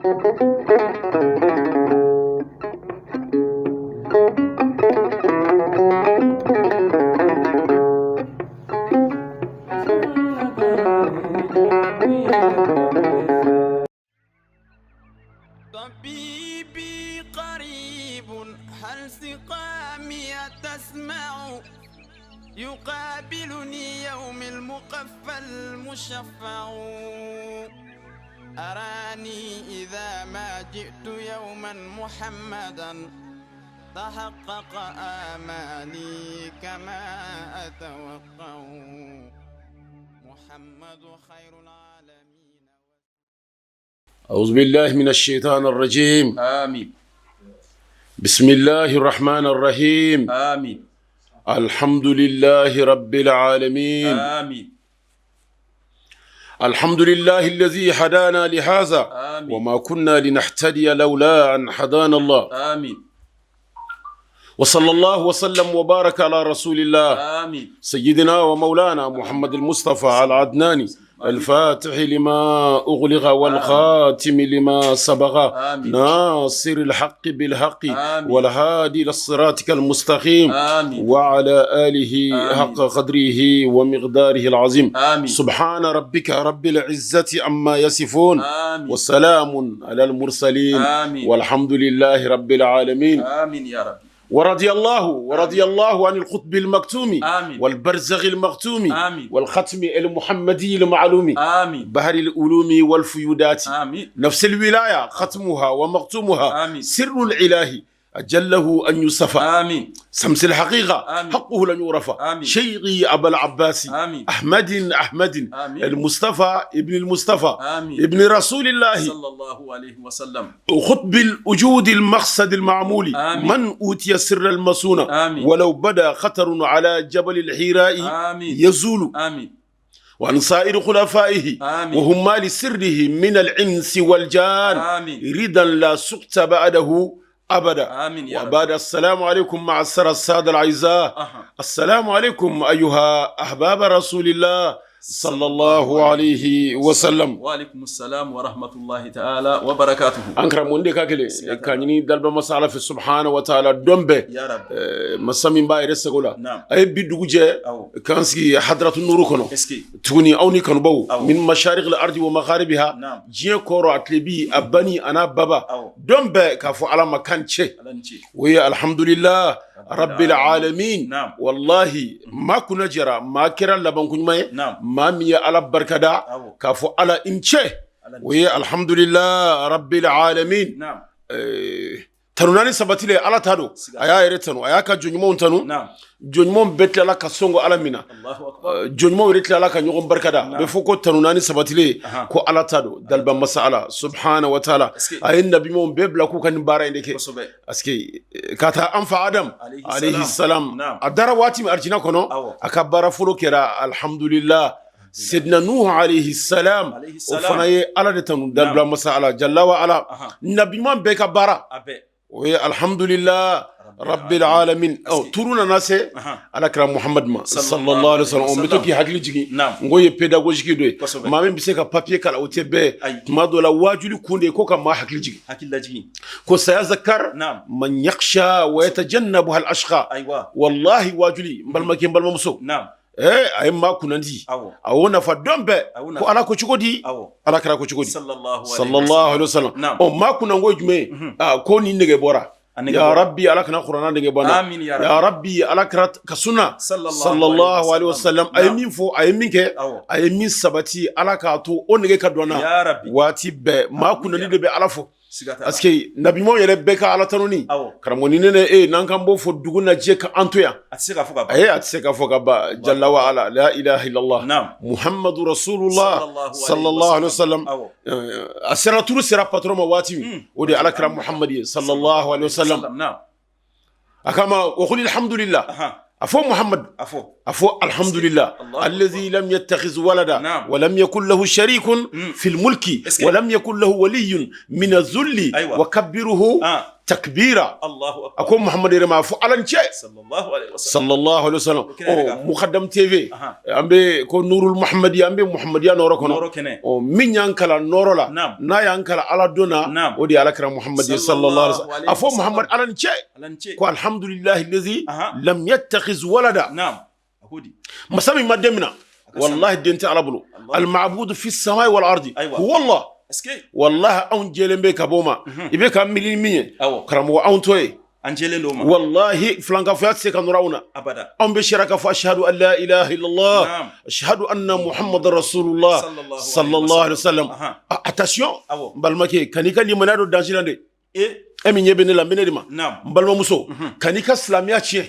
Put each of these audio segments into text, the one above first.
طبيبي قريب هل سقامي تسمع يقابلني يوم المقفى المشفع أراني إذا ما جئت يوما محمدا تحقق آمالي كما أتوقع محمد خير العالمين. أعوذ بالله من الشيطان الرجيم. آمين. بسم الله الرحمن الرحيم. آمين. الحمد لله رب العالمين. آمين. الحمد لله الذي هدانا لهذا. آمين. وما كنا لنهتدي لولا أن هدانا الله. آمين. وصلى الله وسلم وبارك على رسول الله آمين. سيدنا ومولانا محمد المصطفى العدناني الفاتح لما أغلق والخاتم لما سبق ناصر الحق بالحق والهادي للصراط المستقيم وعلى آله حق قدره ومقداره العظيم. سبحان ربك رب العزة عما يصفون وسلام على المرسلين والحمد لله رب العالمين. آمين يا رب. ورضي الله عن القطب المكتوم والبرزخ المختوم والختم المحمدي المعلوم بحر العلوم والفيودات نفس الولاية ختمها ومختومها سر الإله أجله أن يصفى سمس الحقيقة حقه لن يعرف شيخي أبا العباس أحمد المصطفى ابن المصطفى ابن رسول الله صلى الله عليه وسلم خطب الوجود المقصد المعمول من أوتي سر المسون ولو بدا خطر على جبل الحراء يزول وعن سائر خلفائه وهم لسره من الإنس والجان رضا لا سقط بعده أبدا. وبعد السلام عليكم معشر السادة الأعزاء. السلام عليكم أيها أحباب رسول الله صلى الله عليه وسلم. وعليكم السلام ورحمة الله تعالى وبركاته. أنكر مندي كاكلي كانيني دلب مسألة في سبحانه وتعالى دمبه يا رب مسامين باي رسغولا نعم. أي بدوجة كانسكي حضرة النور كنو توني أوني كانوا بو من مشارق الأرض ومغاربها نعم. جيه كورو أتلبي أباني أنا بابا دمبه كافو على مكان شيء ويا الحمد لله رب العالمين. نعم. والله ما كنا جرى ما كرا لبن كنماي ما مية على بركدا كافو على إنشة ويا الحمد لله رب العالمين. نعم. تنوناني سبتيلي على تانو أيا إرتانو أيا كجونيمون تانو جونيمون بيتلا لا كسونغو على مينا جونيمون إرتلا لا كنيوم بركدا بفوكو تنوناني سبتيلي كو على تانو دلبا مسألة سبحانه وتعالى أي النبي مون بيبلا كو كان بارا إنديكي أسكي كاتا أنفع آدم عليه السلام أدارا واتي أرجينا كونو أكبر فلو كرا الحمد لله سيدنا نوح عليه السلام وفناي على دتانو دلبا مسألة جل وعلا النبي مون بيكا بارا والحمد لله رب العالمين. أو ترونا ناس على كلام محمد ما صلى الله عليه وسلم ومتوكي حقلي جي نقول يبيداغوجي دوي ما من بيسك بابي كلا وتبه ما دولا واجلي كوني كوكا ما حقلي جي كو سيذكر من يخشى ويتجنبها الأشقى والله واجلي بل ما كين بل ما مسو ay ma kunandi awona fa dombe ko ala ko chukodi ala kara ko chukodi sallallahu alaihi wasallam o ma kunango jume ko ni ndege bora ya rabbi ala kana qur'ana ndege bana ya rabbi ala kara ka sunna sallallahu alaihi wasallam ay min fo ay min ke ay min sabati ala ka to o ndege ka dona wati be ma kunandi de be ala fo aske nabi mo yele beka ala tanoni karamoni nene nankambo fo duguna je ka antoya atseka foka ba jalla wa ala la ilaha illallah muhammadur rasulullah sallallahu alaihi wasallam asira turu sira patroma wati odi ala karam muhammadi sallallahu alaihi wasallam akama wa qul alhamdulillah أفو محمد أفو الحمد لله الذي لم يتخذ ولدا ولم يكن له شريك في الملك ولم يكن له ولي من الذل وكبره takbira Allahu akbar ako muhammad rema fo alance sallallahu alaihi wasallam o muqaddam tv ambe ko nurul muhammadi ambe muhammadiya noro kono o min yankala noro la na yankala ala dona o di alakra muhammadi sallallahu alaihi wasallam afo muhammad alance ko alhamdulillahi alladhi lam yattakhiz walada masami mademina wallahi dente ala bulu al ma'budu fi as-samai wal ardi huwa allah wallahi an jelembe kaboma ibe kam milin minye karamo an toye anjele ma wallahi flanka fiyat se kanurauna abada an be shiraka fa ashhadu an la ilaha illallah ashhadu anna muhammadar rasulullah sallallahu alaihi wasallam attention balmake kanika limanado danjilande emi nyebe ne lambene dima balma muso kanika islamiya ce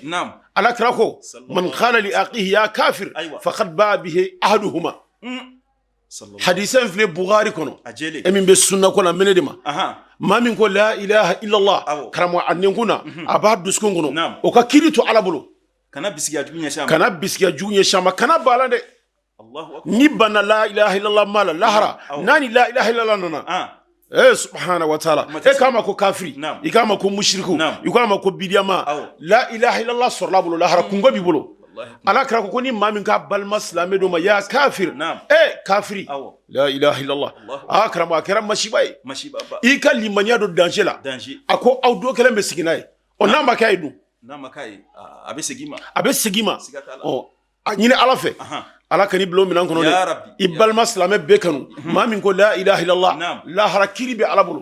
ala krako man qala li aqihi ya kafir faqad ba bihi ahaduhuma hadisan fle bukhari kono emin be sunna ko la menedima mamin ko la ilaha illa allah karamo annenkuna aba duskun kono o ka kirito ala bulu kana bisiya junya shama kana balande Allahu akbar ni bana la ilaha illa allah mala lahara nani la ilaha illa allah nana subhanahu wa ta'ala kama ko kafiri ikama ko mushriku ikama ko bidiyama la ilaha illa allah sorla bulu lahara kungo bi bulu ala kra ko ni mamin ka bal maslame do ma ya kafir kafiri la ilaha illallah akram akram mashibai ika limaniya do danger ako awdo kala be siginay o namba kay du abe segima anyine ala fe ala kani blo minan kono de ibal maslame be kanu mamin ko la ilaha illallah la harakiri be ala bulu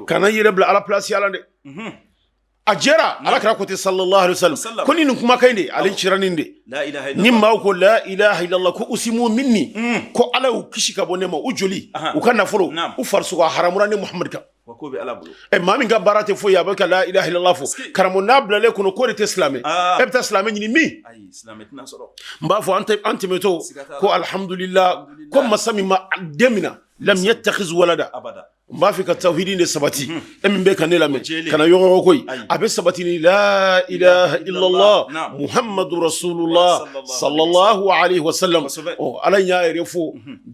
kana yire bla ala place ala de ajera ala kra kote sallallahu alaihi wasallam koni nun kuma kai ne alai chiranin de la ilaha illallah nimma ko la ilaha illallah ko usimu minni ko ala u kishika bonema ujuli ukana folo u farsu ko haramurani muhammad ka ko be ala bulu mami ga barate fo ya baka la ilaha illallah fo karamo nabla le kono ko rete islamé ebta islamé ni mi ay islamé tan soro mba fo ante meto ko alhamdulillah ko masami ma demina lam yattakhiz walada abada mba fi ka tawhidin de sabati emin be kanela me kana yongo koy abe sabati ni la ilaha illallah muhammadur rasulullah sallallahu alaihi wasallam ala nya refu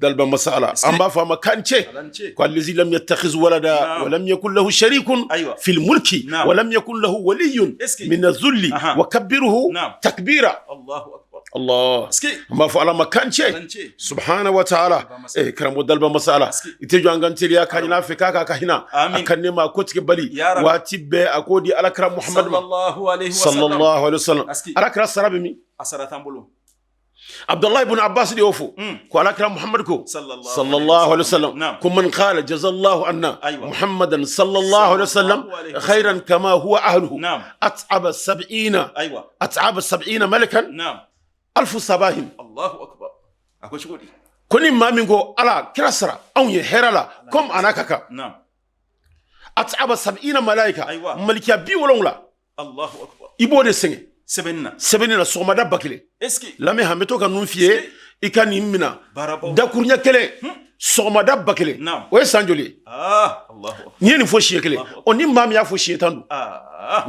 dalba masala amba fa makance ko allazi lam yattakhiz walada wa lam yakul lahu sharikun fil mulki wa lam yakul lahu waliyyun min az-zulli wa kabbiruhu takbira Allahu Allah ma fa ala makance subhanahu wa ta'ala karamo dalba masala ite janganteli ya kanyina fe kaka kahina akanne ma ko tike bali wati be akodi ala kara muhammad sallallahu alaihi wasallam ala kara sarabi mi asara tambulu abdullah ibn abbas di ofu ko ala kara muhammad ko sallallahu alaihi wasallam ko man qala jazallahu anna muhammadan sallallahu alaihi wasallam khairan kama huwa ahluhu at'aba 70 malakan alfu sabahin Allahu akbar akwai shigodi kuni mamingo ala kirasara an yi herala kom anakaka at'aba 70 malaika malikiya bi wolongla Allahu akbar ibo de senge sebenina sogomada bakile eski lame hameto ka numfiye ikani mina da kurnya kele sogomada bakile o sanjoli Allahu ni fo shiye kele oni mam ya fo shiye tandu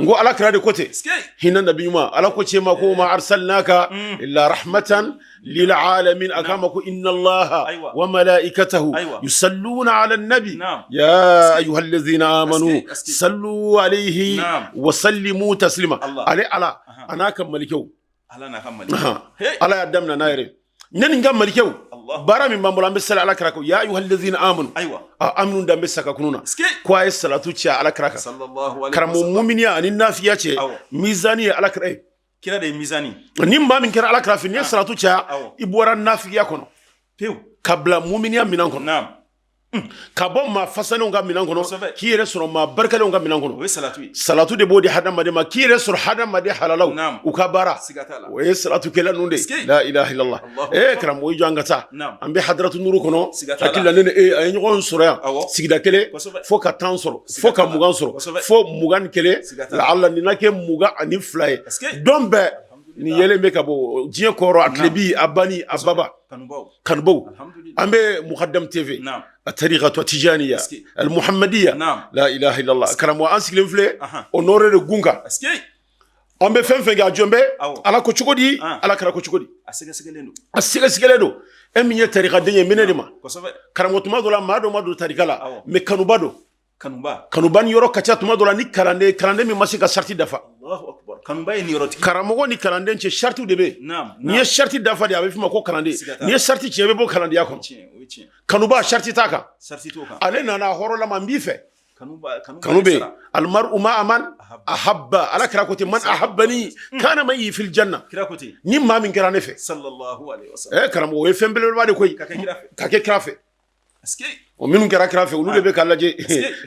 ngo ala kira de kote hinan nabiyuma ala ko ce ma ko ma arsalnaka illa rahmatan lil alamin akama ko inna allaha wa malaikatahu yusalluna ala an-nabi ya ayyuhallazina amanu sallu alayhi wa sallimu taslima ala anaka malikau ala ya damna naire nani ngam malikau bara min mambola be sala ala kraka ya ayyuhallazina amanu amnu da be saka kununa ko ay salatu ci ala kraka sallallahu alaihi wasallam mu'miniya anin nafiya ce mizani ala kraka kira da mizani nim ba min kira ala kraka ni salatu ci ibora nafiya kono pew kabla mu'miniya minan kono na'am kabon ma fasano nga minan kono kire soro ma barkale nga minan kono salatu de bodi hadam ma kire soro hadam ma de halalau ukabara we salatu kala nunde la ilaha illallah kram wo jangata ambe hadratu nuru kono akilla nene ay ngon soro ya sigida kele fo ka tan soro fo ka mugan soro fo mugan kele la alla ni nake muga ani fly dombe ni yele me kabo jie koro atlebi abani ababa kanbo ambe muqaddam tv الطريقة التجانية المحمدية لا إله إلا الله كلام وانسك لنفلي ونوري رغونغا أمبي فنفن جامبي على كوتشكودي على كرا كوتشكودي أسيغا سيغليدو أمي طريقة دنيا من ديما كلام وتمادو لا مادو طريقة لا مكانو بادو kanuba ni yɔrɔ ka ca tuma dɔ la ni kalanden min ma se ka sarti dafa Allahu akbar kanuba ye ni yɔrɔ tigɛ karamɔgɔ ni kalanden cɛ sartiw de bɛ n'i ye sarti dafa de a bɛ f'o ma ko kalanden n'i ye sarti tiɲɛ i bɛ bɔ kalandenya kɔnɔ kanuba sarti t'a kan ale nana hɔrɔnlama n b'i fɛ kanu bɛ almaru ma aman ahabba ala kira ko ten man ahabbani kana man yi fil janna ni maa min kɛra ne fɛ sallallahu alaihi wasallam karamɔgɔ o ye fɛn belebeleba de koyi ka kɛ kira fɛ o minnu kɛra kira fɛ olu de bɛ ka lajɛ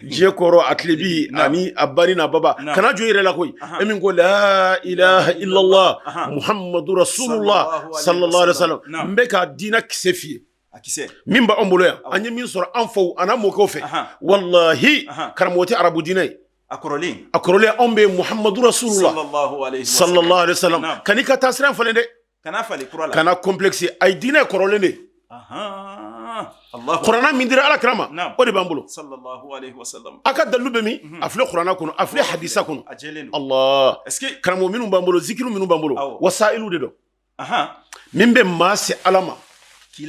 diɲɛ kɔrɔ a tilebi ani a bani n'a baba kana jɔ i yɛrɛ la koyi e min ko la ilaha illallah muhammadu rasulullah sallallahu alaihi wasallam n bɛ ka diinɛ kisɛ f'i ye min b'an bolo yan an ye min sɔrɔ an faw an'a mɔkɛw fɛ wallahi karamɔgɔ tɛ arabu diinɛ ye a kɔrɔlen anw bɛ muhammadu rasulullah sallallahu alaihi wasallam kan'i ka taa siran falen dɛ kana complexe a ye diinɛ kɔrɔlen de kuranna min dira ala kirama o de b'an bolo a ka dalilu bɛ min a filɛ kuranna kɔnɔ a filɛ hadisa kɔnɔ Allah karamɔgɔ minnu b'an bolo zikiru minnu b'an bolo wasailu de don min bɛ maa se ala ma k'i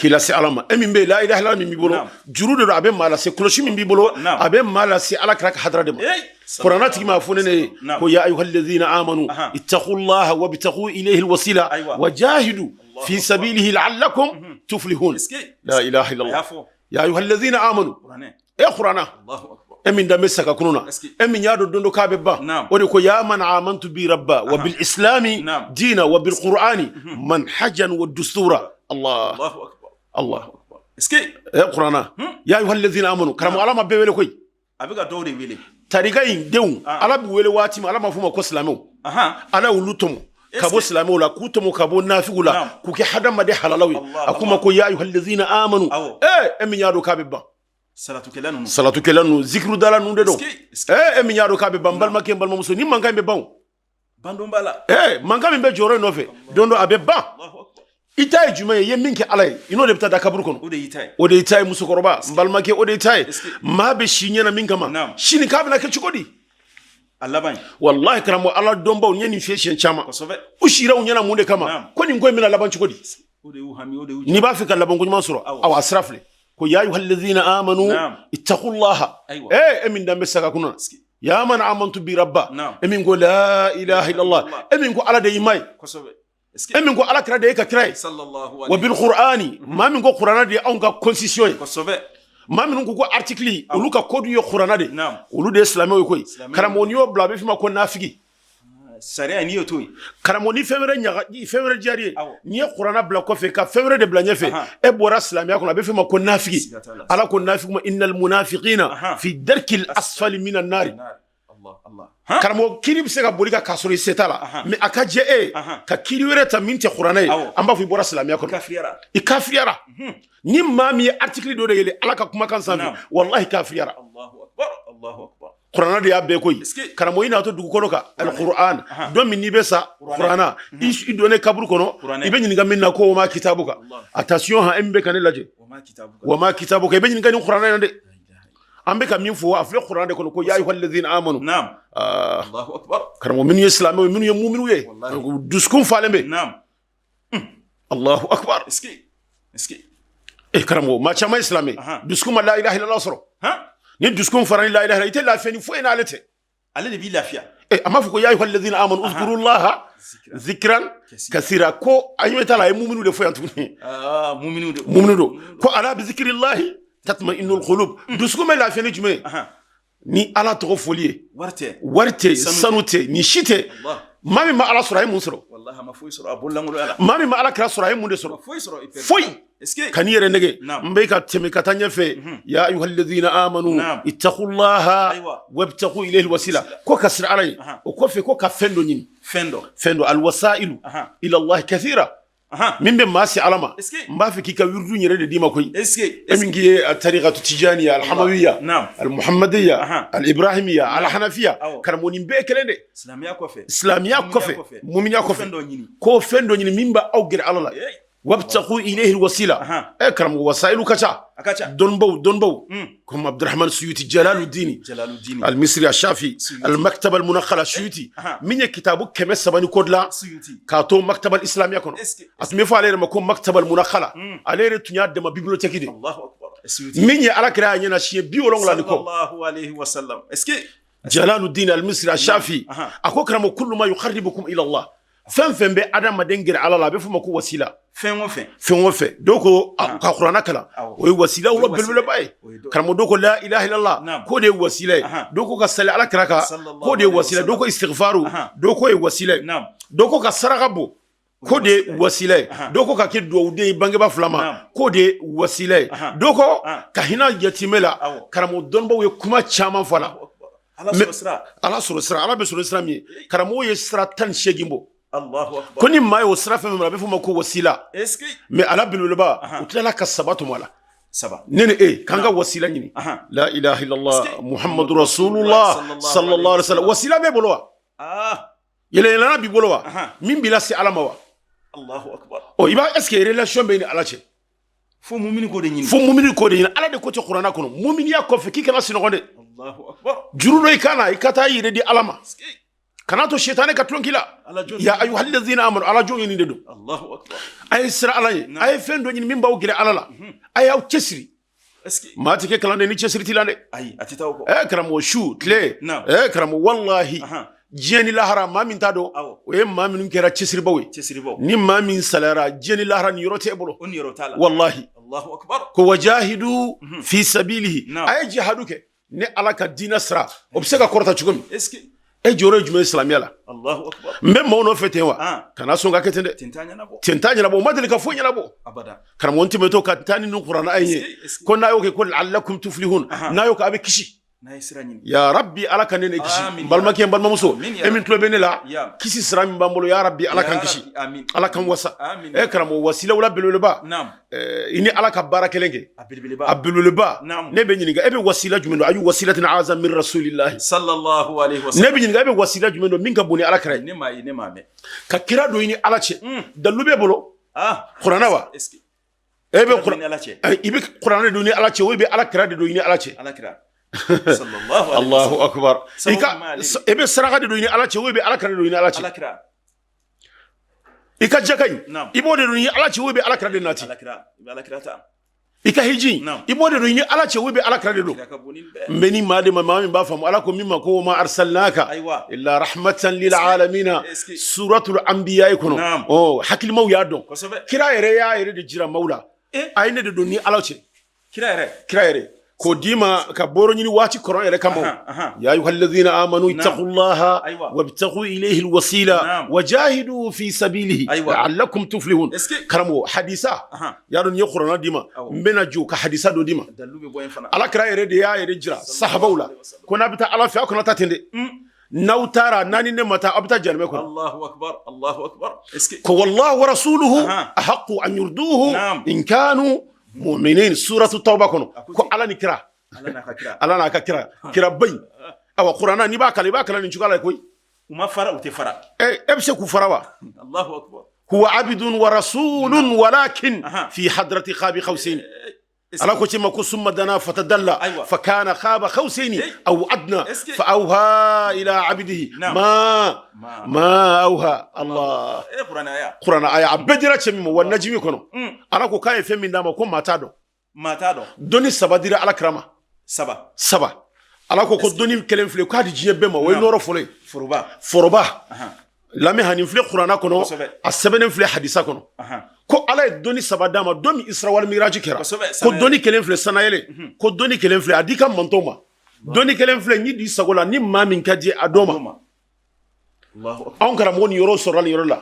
lase ala ma e min bɛ la ilaha illallah min b'i bolo juru de don a bɛ maa lase kɔlɔsi min b'i bolo a bɛ maa lase ala kira ka hadara de ma kuranna tigi m'a fɔ ne ye ko ya ayyuhalladhina amanu ittaqullaha wabtaghu ilayhi alwasila wajahidu في سبيله لعلكم تفلحون لا إله إلا الله يا أيها الذين آمنوا قرانا أمين دمسك كنونا أمين يادو دندو كاببا وديكو يا من آمنت بربا وبالإسلام دينا وبالقرآن منحجا والدستورا الله الله قرانا يا أيها الذين آمنوا كرموا على ما بيولي كوي أبيك دوري ويلي تاريخين ديون على بيولي واتي على ما فما كسلامو على ولوتمو kabo silamɛw la k'u tɔmɔ ka bɔ nafigu la k'u kɛ hadamaden halalaw ye a kuma ko ya ayyuhallazina amanu e min y'a dɔn k'a bɛ ban salatukɛla ninnu zikiru dala ninnu de don e min y'a dɔn k'a bɛ ban balimakɛ balimamuso ni mankan bɛ ban mankan min bɛ jɔyɔrɔ in nɔfɛ don dɔ a bɛ ban i ta ye jumɛn ye i ye min kɛ ala ye i n'o de bɛ taa da kaburu kɔnɔ o de y'i ta ye musokɔrɔba n balimakɛ o de y'i ta ye maa bɛ si ɲɛna min kama sini k'a bɛna kɛ cogo di wallahi karamɔgɔ ala dɔnbaw n ye nin fiyɛ siɲɛ caman u sira u ɲɛna mun de kama ko nin ko in bɛna laban cogo di n'i b'a fɛ ka laban ko ɲuman sɔrɔ aw a sira filɛ ko ya ayyuhallazina amanu ittaqullaha e min danbɛ saga kunna ya man amantu bi rabba e min ko la ilaha illallah e min ko ala de y'i ma ye e min ko ala kira de ye ka kira ye wa bil qur'ani maa min ko kuranna de ye anw ka constitution ye maa minnu ko article olu ka code ye kuranna de olu de ye silamɛw ye koyi karamɔgɔ n'i y'o bila a bɛ f'i ma ko nafigi sariya n'i y'o to yen karamɔgɔ ni fɛn wɛrɛ diyar'i ye n'i ye kuranna bila kɔfɛ ka fɛn wɛrɛ de bila ɲɛfɛ e bɔra silamɛya kɔnɔ a bɛ f'i ma ko nafigi ala ko nafigi ma innal munafiqina fi darkil asfali minan nari karamɔgɔ kiri bɛ se ka boli ka k'a sɔrɔ i se t'a la mais a ka jɛ e ka kiri wɛrɛ ta min tɛ kuranna ye an b'a fɔ i bɔra silamɛya kɔnɔ i kafiriyara ni maa min ye article dɔ de yɛlɛ ala ka kumakan sanfɛ wallahi kafiriyara kuranna de y'a bɛɛ koyi karamɔgɔ i n'a to dugukolo kan alquran don min n'i bɛ sa kuranna i donnen kaburu kɔnɔ i bɛ ɲininka min na ko wa ma kitabu kan attention han e min bɛ ka ne lajɛ wa ma kitabu kan i bɛ ɲininka nin kuranna in na dɛ an bɛ ka min fɔ a filɛ kuranna de kɔnɔ ko ya ayyuhallazina amanu karamɔgɔ minnu ye silamɛw ye minnu ye mu'minu ye dusukun falen bɛ Allahu akbar karamɔgɔ maa caman ye silamɛ dusukun ma la ilaha illallah sɔrɔ ni dusukun fara ni la ilaha illallah i tɛ lafiya ni foyi n'ale tɛ ale de b'i lafiya a m'a fɔ ko ya ayyuhallazina amanu uzkurullaha zikran kasira ko a ɲɛ t'a la a ye mu'minu de fɔ yan tuguni mu'minu don ko ala bi zikrillahi tatma'innul qulub dusukun bɛ lafiya ni jumɛn ye ni ala tɔgɔ foli ye wari tɛ sanu tɛ ni si tɛ maa min ma ala sɔrɔ a ye mun sɔrɔ maa min ma ala kira sɔrɔ a ye mun de sɔrɔ foyi ka n'i yɛrɛ nɛgɛ n bɛ ka tɛmɛ ka taa ɲɛfɛ ya ayyuhallazina amanu ittaqullaha wabtaghu ilayhi alwasila ko ka sira ala ye o kɔfɛ ko ka fɛn dɔ ɲini fɛn dɔ alwasailu ila allahi kathira min bɛ maa se ala ma n b'a fɛ k'i ka wirdu yɛrɛ de d'i ma koyi e min k'i ye tariqatu tijaniya alhamawiya almuhammadiya alibrahimiya alhanafiya karamɔgɔ nin bɛɛ ye kelen de silamɛya kɔfɛ muminiya kɔfɛ ko fɛn dɔ ɲini min b'aw gɛrɛ ala la wabtaghu ilayhi alwasila karamɔgɔ wasailu ka ca dɔnbaw comme abdurrahman suyuti jalaluddin almisri ashafi almaktab almunakhala suyuti min ye kitabu 300 ko dilan k'a to maktab alislamiya kɔnɔ a tun bɛ fɔ ale yɛrɛ ma ko maktab almunakhala ale yɛrɛ tun y'a dama bibliothéque de min ye alakira ɲɛna siɲɛ 70 ni kɔ sallallahu alayhi wa sallam est-ce que Jalaluddin al-Misri al-Shafi a ko karamɔgɔ kullu ma yuqarribukum ila Allah fɛn fɛn bɛ adamaden gɛrɛ ala la a bɛ fɔ ma ko wasila fɛn o fɛn dɔw ko ka kuranna kalan o ye wasila wala belebeleba ye karamɔgɔ dɔw ko la ilaha illallah k'o de ye wasila ye dɔw ko ka sali alakira kan k'o de ye wasila ye dɔw ko istighfaru dɔw ko ye wasila ye dɔw ko ka saraka bɔ k'o de ye wasila ye dɔw ko ka kɛ duwawuden ye bangeba fila ma k'o de ye wasila ye dɔw ko ka hinɛ yatimɛ la karamɔgɔ dɔnnibaw ye kuma caman fɔ a la ala sɔrɔ sira ala bɛ sɔrɔ sira min ye karamɔgɔ ye sira 18 bɔ ko ni maa ye o sira fɛn fɛn a bɛ fɔ ma ko wasila mais ala belebeleba u tilala ka saba tuma la ne ni e k'an ka wasila ɲini la ilaha illallah muhammadu rasulullah sallallahu alaihi wasallam wasila bɛ bolo wa yɛlɛyɛlɛna b'i bolo wa min b'i lase ala ma wa i b'a est ce que relation bɛ ni ala cɛ fo mumini ko de ɲini ala de ko tɛ kuranna kɔnɔ muminiya kɔfɛ k'i kana sinɔgɔ dɛ juru dɔ i kan na i ka taa i yɛrɛ di ala ma kana to shetane ka tulon kila ya ayyuhal ladzina amanu ala jo ɲini de don a ye sira ala ye a ye fɛn dɔ ɲini min b'aw gɛrɛ ala la a y'aw cɛsiri maa ti kɛ kalanden ni cɛsiri t'i la dɛ karamɔgɔ su tile karamɔgɔ wallahi diɲɛ ni lahara maa min t'a dɔn o ye maa minnu kɛra cɛsiribaw ye ni maa min salayara diɲɛ ni lahara ni yɔrɔ t'e bolo wallahi ko wajahidu fi sabilihi a ye jihadu kɛ ni ala ka diinɛ sira o bɛ se ka kɔrɔta cogo min e jɔyɔrɔ ye jumɛn ye silamɛya la n bɛ maaw nɔfɛ ten wa kana sɔn ka kɛ ten dɛ ten t'a ɲɛnabɔ o ma deli ka foyi ɲɛnabɔ karamɔgɔ n tɛmɛ to ka taa ni nin kuranna a ye ko n'a y'o kɛ ko la'allakum tuflihun n'a y'o kɛ a bɛ kisi ya rabbi ala ka ne kisi n balimakɛ n balimamuso e min tulo bɛ ne la kisi sira min b'an bolo ya rabbi ala kan kisi ala kan wasa karamɔgɔ wasilaw la belebeleba i ni ala ka baara kelen kɛ a belebeleba ne bɛ ɲininka e bɛ wasila jumɛn don ayu wasilatin azam min rasulillahi sallallahu alaihi wasallam ne bɛ ɲininka e bɛ wasila jumɛn don min ka bon ni ala kira ye ne m'a mɛn ka kira don i ni ala cɛ dalu bɛ bolo kuranna wa e bɛ i bɛ kuranna don ni ala cɛ o bɛ ala kira de don i ni ala cɛ Allahu akbar i bɛ saraka de don i ni ala cɛ o bɛ ala kira de don i ni ala cɛ i ka jaka in i b'o de don i ni ala cɛ o bɛ ala kira de nati i ka hiji i b'o de don i ni ala cɛ o bɛ ala kira de don n bɛ ni maa de ma maa min b'a faamu ala ko min ma ko ma arsalnaka illa rahmatan lil alamina suratul anbiya kɔnɔ hakilimaw y'a dɔn kira yɛrɛ y'a yɛrɛ de jira maaw la a ye ne de don ni ala cɛ kira yɛrɛ ko dima ka boro ɲini waati kɔrɔ yɛrɛ kama ya ayyuhal ladhina amanu ittaqullaha wabtaghu ilayhi alwasila wajahidu fi sabilihi la'allakum tuflihun karamo hadisa ya don ye qur'ana dima mbena jo ka hadisa do dima ala kira yɛrɛ de ya yɛrɛ jira sahabaw la ko na bita ala fi akona ta tende nautara nani ne mata abta janme ko Allahu akbar ko wallahu wa rasuluhu ahqqu an yurduhu in kanu mu'minin suratu tauba kono ko ala ni kira ala na ka kira bay awa qur'ana ni ba kala ni cugala koy uma fara uti fara e be se ku fara wa Allahu akbar huwa abdun wa rasulun walakin fi hadrati khabi khawsin ala ko cima ko summa dana fatadalla fa kana khaba khawsin aw adna fa awha ila abdihi ma awha Allah qur'ana aya abedira cemi mo wanajimi kono ala ko kay fe min dama ko mata do doni sabadira ala krama saba ala ko doni kelen fle ko adi jiye bema way noro fole foroba lami hanin fle qur'ana kono a sebenen fle hadisa kono ko ala ye doni saba dama domi israel miraji kera ko doni kelen fle sanayele ko doni kelen fle adika mantoma doni kelen fle ni di sagola ni mamin kaje adoma on kara moni yoro soral yoro la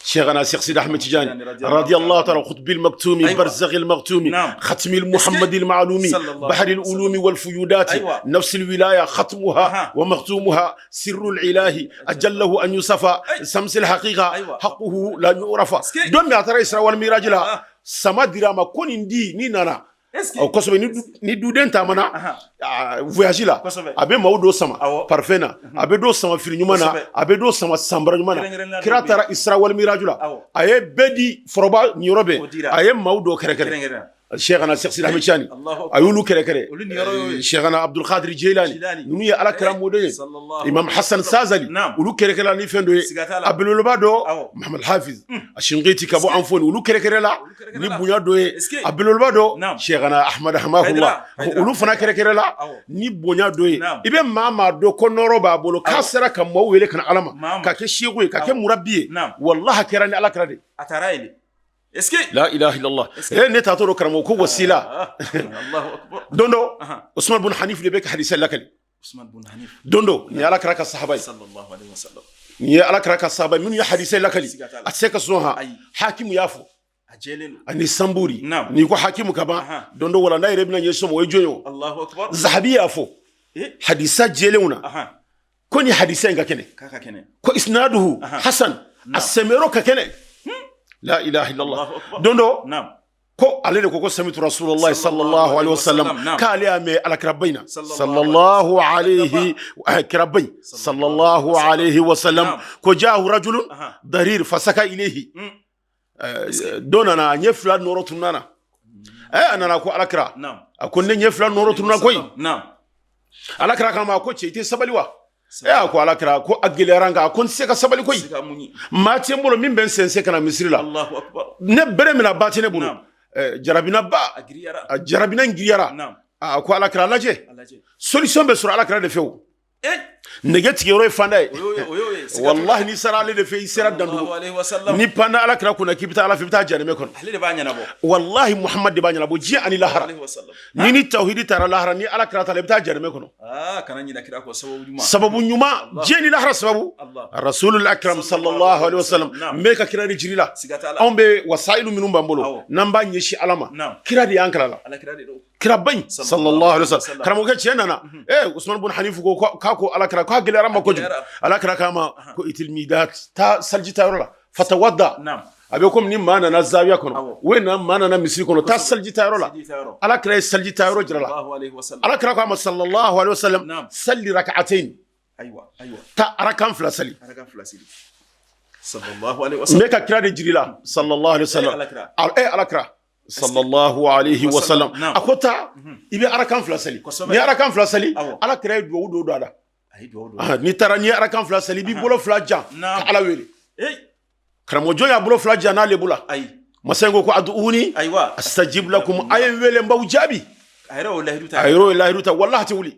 شيخنا الشيخ سيد احمد تجاني رضي الله تعالى قطب المكتوم برزخ المكتوم ختم المحمد المعلومي بحر العلوم والفيودات نفس الولايه ختمها ومختومها سر الاله اجله ان يصفى سمس الحقيقه حقه لا يعرف دون ما ترى اسراء والميراج لا سما دراما كون دي ني نانا o kosobe ni duden ta mana voyage la abe mawdo sama parfena abe do sama firi nyumana abe do sama sambara nyumana kiratara isra wal mirajula aye bedi foroba nyorobe aye mawdo kere Cheikhana Cheikh Sidi Ahmed Tidiane ayulu kere kere Cheikhana Abdul Qadir Jilani nunu ya ala karamo de Imam Hassan Sazali ulu kere kere ni fendo abeloloba do Muhammad Hafiz Ashingiti kabo anfoni ulu kere kere la ni bunya do abeloloba do Cheikhana Ahmad Hamahullah ulu fana kere kere la ni bunya do ibe mama do konoro ba bolo kasara kam mawele kana alama ka ke shegu ka ke murabbi wallahi kerani ala karade ataraili eske la ilaha illallah ne tatoro karamo ko wasila Allahu akbar dondo Usman bin Hanif de bek hadisa lakali Usman bin Hanif dondo ni ala karaka sahaba sallallahu alaihi wasallam ni ala karaka sahaba min ya hadisa lakali atseka sunha hakimu yafo ajelelo ani samburi ni ko hakimu kaba dondo wala na rebina yeso mo ejoyo Allahu akbar zahabi yafo hadisa jelewuna ko ni hadisa ngakene kaka kene ko isnaduhu hasan as-samiro kakene la ilaha illallah dondo ko alene ko samitu rasulullah sallallahu alaihi wasallam kali ame alakrabaina sallallahu alaihi akrabai sallallahu alaihi wasallam ko jaahu rajulun darir fasaka ilayhi donana nyefla norotunana anana ko alakra akon nyefla norotunana koy alakra kama ko ce ite sabaliwa ko alakra ko agileranga kon seka sabali koy mati mbolo min ben sense kana misri la Allahu akbar ne bere mina batine bulu jarabina ba jarabina ngiriyara ko alakra laje solution be sur alakra de few negeti yoro fanda wallahi ni sara le de fe sira dandu ni pana alakra kuna kibita ala fibita jarame kon wallahi muhammad de banyana bo ji ani lahara ni tauhid tara lahara ni alakra ta lebita jarame kon kana ni nakira ko sababu nyuma ji ni lahara sababu rasulul akram sallallahu alaihi wasallam me ka kira ni jirila ambe wasailu minum bambolo namba nyeshi alama kira di ankala kira bain sallallahu alaihi wasallam karamo ke chenana Usman bin Hanif ko kako alakra ko gele rama ko alakra kama ko itil midat ta saljita rola fatawadda abe kom ni mana na zawiya kono wena mana na misri kono ta saljita rola alakra saljita ro jirala alakra kama sallallahu alaihi wasallam salli rak'atayn aywa ta arakan flasali sallallahu alaihi wasallam me ka kira de jirila sallallahu alaihi wasallam alakra sallallahu alaihi wasallam akota ibe arakan flasali ni arakan flasali ala kire do ada ni tara ni arakan flasali bi bolo flaja ka ala wele karamo joya bolo flaja na lebula masengo ko aduni astajib lakum ayen wele mbawjabi ayro wallahi ruta wallahi tawli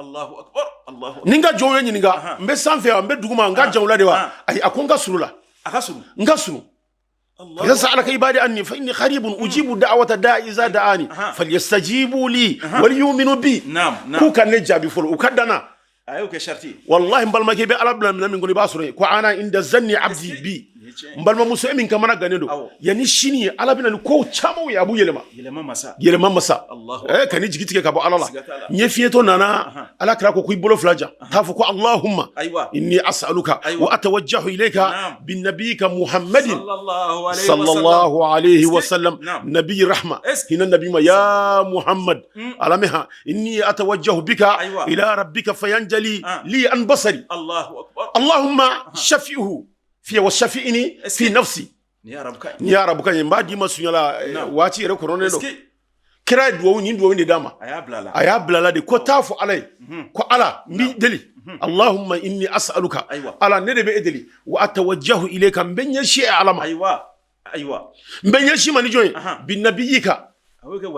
Allahu akbar Allahu ninga joyo nyinga mbe sanfe mbe duguma nga jawla dewa ay akonga surula akasuru ngasuru إذا سألك عبادي عني فإني قريب أجيب دعوة الداعي إذا دعاني فليستجيبوا لي وليؤمنوا بي كو كان نجا بفول وكدنا أيوة كشرتي والله مبال ما كيبي على بلا من غني باسوري كو أنا عند زني عبدي بي مبال ما مسلمين كمان غنيدو يعني شيني على بلا كو تشامو يا أبو يلما مسا الله كان يجي كتير كابو على الله نيفيتو نانا على كراكو كوي بلو فلاجا تافكو اللهم إني أسألك وأتوجه إليك بالنبيك محمد صلى الله عليه وسلم نبي رحمة هنا النبي ما يا محمد على مها إني أتوجه بك إلى ربك فينجلي لي عن بصري الله أكبر اللهم شفيه في وشفيني في نفسي يا رب كان يمبادي ما سنيلا واتي ركورونو kira duwo ni dama ayablala de ko tafu alai ko ala mi deli allahumma inni as'aluka ala ne de be edeli wa atawajjahu ilayka benye shi alama aywa benye shi mani joy bin nabiyika aweka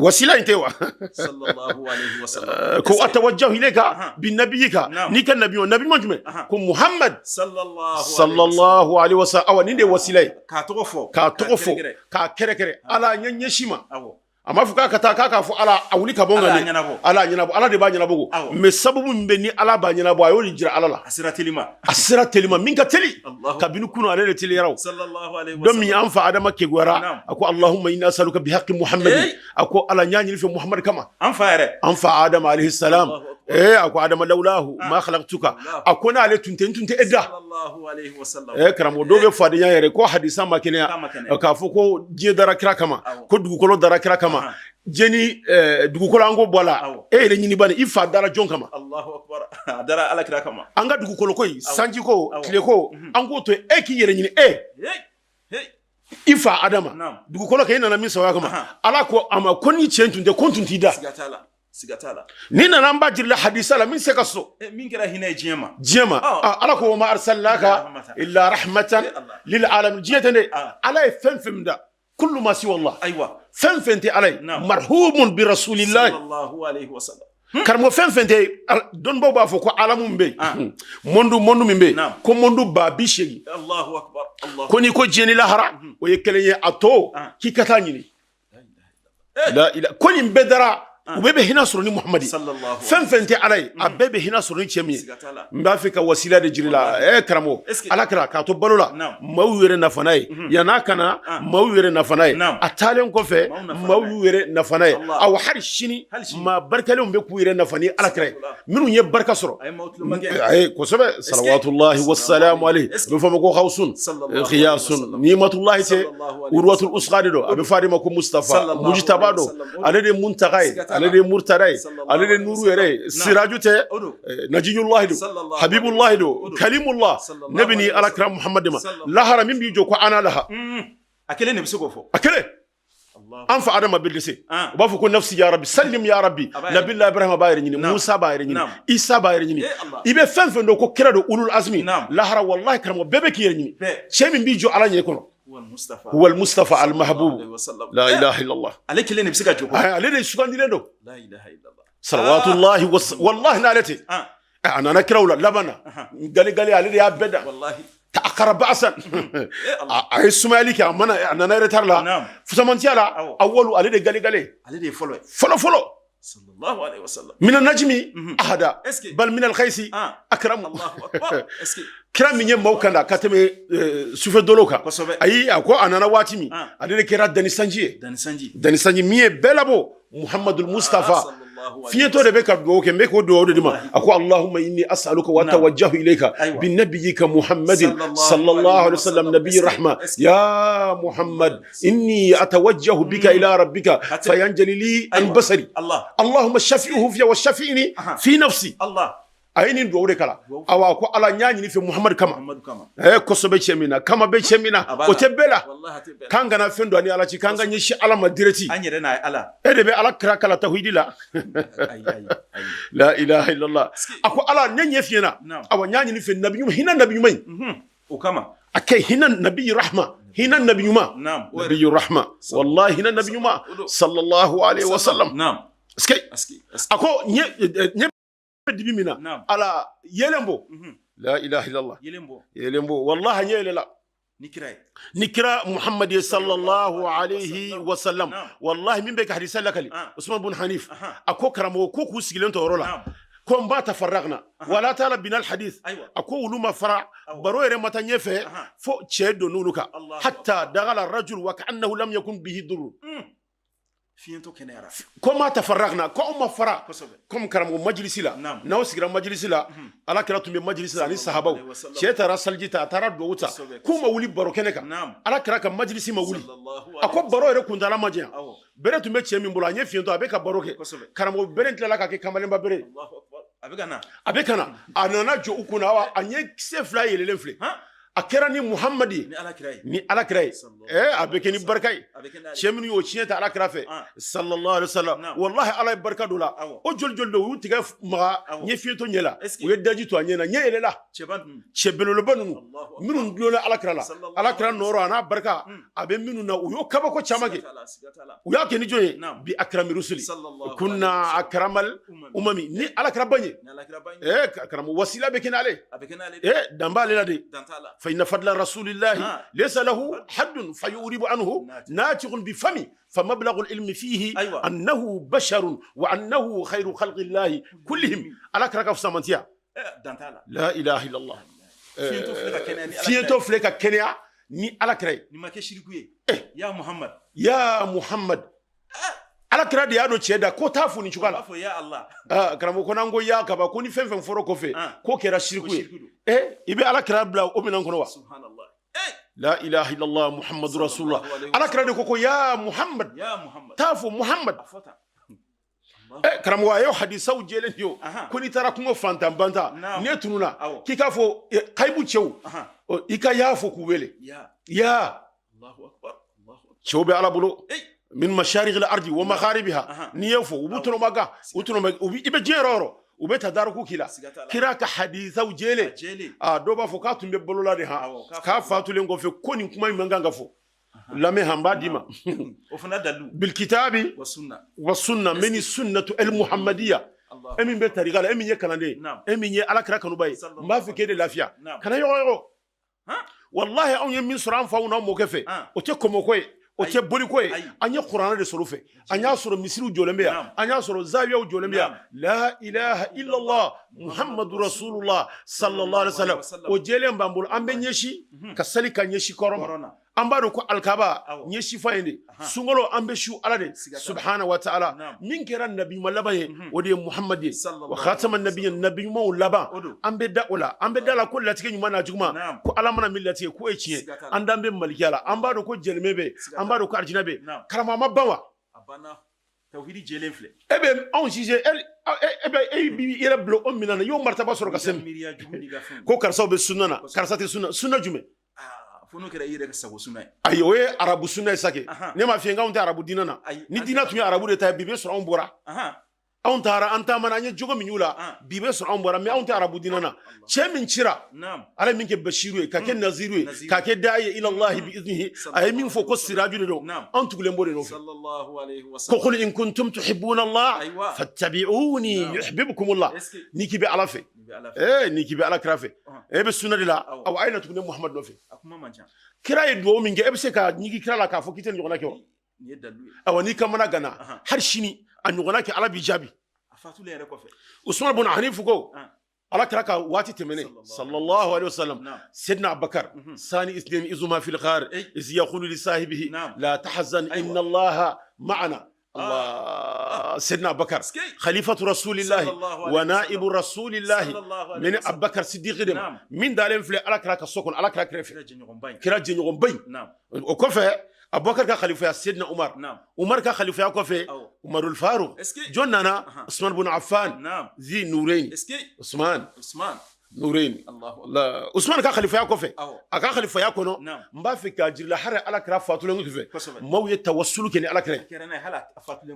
wasila intewa sallallahu alaihi wasallam ko atawajjahu ilayka bin nabiyika ni kan nabiyo nabi majme ko muhammad sallallahu alaihi wasallam awani de wasila ka tofo ka kere ala nyenye shima amma fuka ka ta kaka fu ala awuli ka bonga ne ala nyinabo ala de ba nyinabo me sababu mbe ni ala ba nyinabo ayo ni jira ala la asira telima minka teli ka binu kuno ala teli yaraw sallallahu alaihi wasallam domi anfa adama ke gwara ako allahumma inna as'aluka bi haqqi muhammad ako ala nyanyi fi muhammad kama anfa adama alaihi salam ako adama laulahu ma khalaqtuka ako na ale tunte edda sallallahu alaihi wasallam karamo dobe fadi yare ko hadisa makene ka fu ko je dara kira kama ko dugu kolo dara kira kama jeni dugukolo ango bola re nyini bane ifa dara jon kama Allahu akbar dara ala kira kama anga dugukolo koy sanji ko tile ko ango to ki yere nyini ifa adama dugukolo ka ina na min sawaya kama ala ko ama koni chentunde kontuntida sigatala ni nana mba jirla hadisa la min se ka so min kira hina jema ala ko ma arsalnaka illa rahmatan lil alamin jiyatane ala fenfemda kullu ma siwa allah aywa fenfente alay marhumun bi rasulillah sallallahu alayhi wa sallam karmo fenfente don bo ba fo ko alamun be mondu min be ko mondu ba bi shegi allahu akbar allah koni ko jeni lahara o yekeleye ato ki katanyini la ila koni bedara ubebe hina suruni muhammadi fenfente alay abebe hina suruni chemi mbafika wasila de jirila karamo alakra ka to balola mawure nafanay yana kana mawure nafanay atalen ko fe mawure nafanay aw harshini ma barkale umbe kuire nafani alakra minu ye barka soro ay ko sobe salawatullahi wassalamu alayhi be fama ko khawsun khiyasun nimatullahi te urwatul usqadido abe fadima ko mustafa mujtabado alade muntaqay alade murtaday alade nuru yere sirajute najiyullah do habibullah do kalimullah nabini alakram muhammad ma lahara min bi joko ana laha akele ne biso gofo akele anfa adama bildise ba fu ko nafsi ya rabbi sallim ya rabbi nabillahi ibrahim bayre nyini musa bayre nyini isa bayre nyini ibe fenfen do ko kira do ulul azmi lahara wallahi karamo bebe ki yere nyini chemi bi jo ala nyini kono هو المصطفى المحبوب لا اله الا الله عليك اللي نفسك جوكو عليه شكون ديندو لا اله الا الله صلوات الله والله نالتي انا نكروا لبنا قال عليه يا بدا والله تاقرب باسا اي سمالك انا نرتر لا فسمنتي على اول عليه قال عليه فلو صلى الله عليه وسلم من النجم اهدى بل من الخيس اكرم الله اكبر اسكي كرام من موكنا كاتمي سوف دولوكا اي اكو انا واتيمي ادي كرا داني سانجي مي بلابو محمد المصطفى في تو ربك غو كمبه كو دو ديما اكو اللهم اني اسالك واتوجه اليك بنبيك محمد صلى الله عليه وسلم نبي الرحمه يا محمد اني اتوجه بك الى ربك فينجلي لي عن بصري اللهم شفيه في وشفيني في نفسي الله ayini do wure kala awa ko ala nyaani ni fe muhammad kama ko so be chemina kama be chemina o tebela kanga na fendo ani ala ci kanga nyi shi ala madireti anyere na ala ede be ala kra kala tawhidi la la ilaha illallah ako ala nyenye fiena awa nyaani ni fe nabi nyuma hina nabi nyuma o kama akay hina nabi rahma hina nabi nyuma nabi rahma wallahi hina nabi nyuma sallallahu alaihi wasallam aski ako nye dibimina ala yelembo la ilaha illallah yelembo wallahi yelela nikra muhammad sallallahu alayhi wa sallam wallahi min be ka hadisa lakali usman ibn hanif ako karamo ko ku sigilen to rola ko mba tafarragna wala tala binal hadith ako uluma fara baro ere matanye fe fo chedo nunuka hatta dagala rajul wa ka'annahu lam yakun bihi dur fiento kenera koma tafarragna ko umma fara kom karamo majlisi la naw sigira majlisi la ala kira tumbe majlisi la ni sahabaw cheta rasaljita tara do wuta kuma wuli baro keneka ala kira ka majlisi ma wuli ako baro ere kundala majia bere tumbe chemi mbula nye fiento abeka baro ke karamo bere ntla ka ke kamalemba bere abekana anana jo ukuna wa anye sefla yelele fle akera ni muhammadi ni alakrai abekeni barkai cheminu yo chieta alakra fe sallallahu alaihi wasallam wallahi ala barka dola o jol do utiga ma nye fieto nyela o yedaji to anyena nyele la chebelo lo banu minun dola alakra la alakra noro ana barka abe minu na uyo kaba ko chamage uya ke ni joye bi akrami rusuli kunna akramal umami ni alakra banye akramu wasila bekena ale dambale la de فإن فضل رسول الله ليس له حد فيورب عنه ناتق بفمه فمبلغ العلم فيه أنه بشر وأنه خير خلق الله كلهم على كرك في سمانتيا لا إله إلا الله فيتو فلك كنيا ني على كراي ني ما كشريكوي يا محمد ala kira de yado cheda ko tafu ni chukala afo ya allah karamo ko nango ya kaba ko ni fenfen foro ko fe ko kera shirku ibe ala kira bla o minan kono wa subhanallah la ilaha illallah muhammadur rasulullah ala kira de ko ya muhammad tafu muhammad karamo wa yo hadisa u jelen yo ko ni tara ko fantam banta ne tununa kika fo kaybu chew ika ya fo ku wele ya allahu akbar shobe ala bulu min masharigh al-ardi wa magharibiha ni yefo ubutuno maga ubi ibe jeroro ube tadaruku kira ka haditha ujele do ba fo ka tumbe bolola de ha ka fatule ngo fe koni kuma manganga fo lame hamba dima ofuna dalu bil kitabi wa sunna min sunnatu al muhammadiyya emin be tarigala emin ye kanande emin ye alakra kanu bay mba fi kede lafiya kana yo wallahi on yemin suran fauna mo kefe o te komo koy o te boli koy anya qur'ana de sorofe anya soro misiru jolembeya anya soro zawiya jolembeya la ilaha illa allah muhammadur rasulullah sallallahu alaihi wasallam o jele mbambul ambe nyeshi kasali ka nyeshi korona ambaro ko alkaba nyeshi fayende sungolo ambe shu alade subhanahu wa ta'ala min kera nabi malabaye wode muhammad wa khataman nabiyyin nabiyyu maulaba ambe daula ambe dala ko latike nyuma na juguma ko alamana millati ko eciye andambe malikala ambaro ko jelmebe ambaro ko arjinabe karama mabawa abana tawhidi jelenfle ebe on jije ebe bi ira blo on minana yo martaba soro kasem ko karsaw be sunnana karsate sunna jume fono kera yire ka sago sunna ayo we arabu sunna sake ne ma fi ngawunta arabu dinana ni dina tumi arabu de ta bibe soro on bora on tara anta mananye jogo minyula bibe soro on bora me on ta arabu dinana che min cira ala min ke bashiru ka ke naziru ka ke da'i ila allah bi idnihi ay min fo ko siraju do on tugule mbode no sallallahu alayhi wa sallam ko qul in kuntum tuhibbuna allah fattabi'uni yuhibbukum allah niki be ala fe niki be ala krafe be sunna de la aw ayna tugune muhammad no fe akuma mancha kira e do min ge e be se ka niki kira la ka fo kiten jogona ke o ni dalu awani kamana gana har shini an jogona ke ala bi jabi afatu le ko fe usman ibn hanif ko ala kraka wati temene sallallahu alaihi wasallam sidna abubakar sani isnin izuma fil ghar iz yaqulu li sahibihi la tahzan inna allaha ma'ana الله سيدنا أبو بكر خليفة رسول الله ونائب رسول الله من أبو بكر صديق من دالين في على كراك السكون على كراك رفي كراك جنيغم بي وكفى أبو بكر كخليفة سيدنا عمر عمر كخليفة كفى عمر الفاروق جننا عثمان بن عفان ذي نورين عثمان نورين الله عثمان كخليفة كفى أكا خليفة يكونو ما في كاجر لحر على كراف فاتولون كفى ما يتوسلوا كني على كراف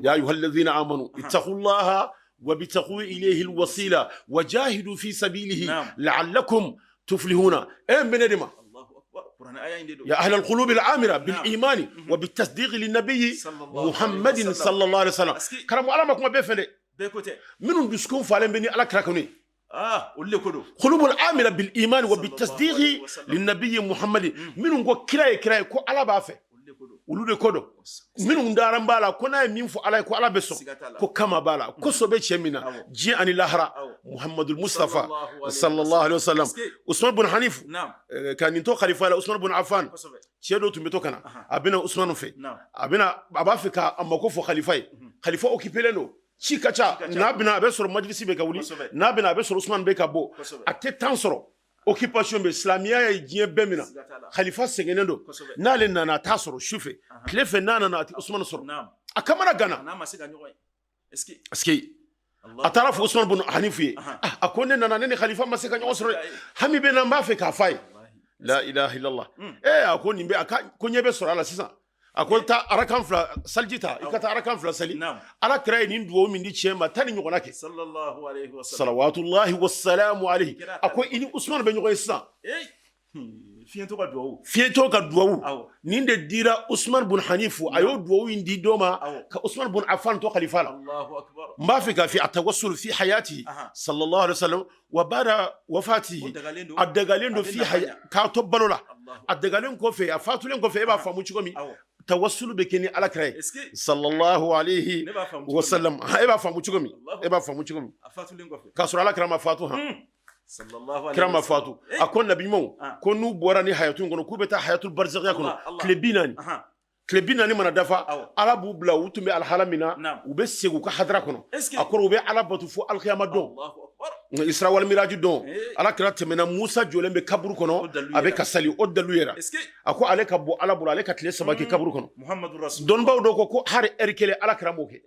يا أيها الذين آمنوا اتقوا الله وابتغوا إليه الوسيلة وجاهدوا في سبيله لعلكم تفلحون أم بندما يا أهل القلوب العامرة بالإيمان وبالتصديق للنبي محمد صلى الله عليه وسلم كرموا على ما كما بيفند منهم بيسكون فعلن بني على كراكوني قلوب العامرة بالإيمان وبالتصديق للنبي محمد منهم كو كراي كو على بافه ulude kodo minu ndaram bala ko na min fu alay ko ala beso ko kama bala ko sobe chemina ji ani lahra muhammadul mustafa sallallahu alaihi wasallam usman ibn hanif kan into khalifa la usman ibn affan chedo tumbeto kana abina usman fe abina abafika amma ko fo khalifa okipeleno chikacha nabina abesoro majlisi be kawuli nabina abesoro usman be kabo ate tansoro occupation be islamia ya jie bemina khalifa sengenendo nale nana tasoro shufe klefe nana na usman soro akamara gana eski atarafu usman ibn hanifi akonde nana nene khalifa maseka nyosoro hami be namba fe ka fai la ilaha illallah akoni be akonyebe soro ala sisa akolta arakan fla saljita ikata arakan fla sali ala kray nin duwo min di chema tani nyogona ke sallallahu alayhi wa sallam salawatullahi wassalamu alayhi akoy ini usman be nyogoy sa fiento ka duwo ninde dira usman ibn hanif ayo duwo indi doma ka usman ibn affan to khalifa Allahu akbar ما فيك في التوسل في حياته صلى الله عليه وسلم وبعد وفاته الدغالين في حياة كاتبلولا الدغالين كوفي فاتولين كوفي با فامو تشومي توسل بكني على كراي صلى الله عليه وسلم با فامو تشومي با فامو تشومي فاتولين كوفي كسر على كرام فاتوها صلى الله عليه كرام فاتو اكون نبي مو كونو بوراني حياتون كونو كوبتا حياه البرزخ يكون كلبيناني klebina ni mana dafa ala bu bla utumbe al halamina ube segu ka hadra kono akoro ube ala batu fu al qiyamah don Allahu akbar isra wal miraj don ala kirate mena musa jolembe kaburu kono abe kasali oddalu yera ako ale kabbo ala bula ale katle sabaki kaburu kono muhammadur rasul don bawdo ko har erkele ala kiramoke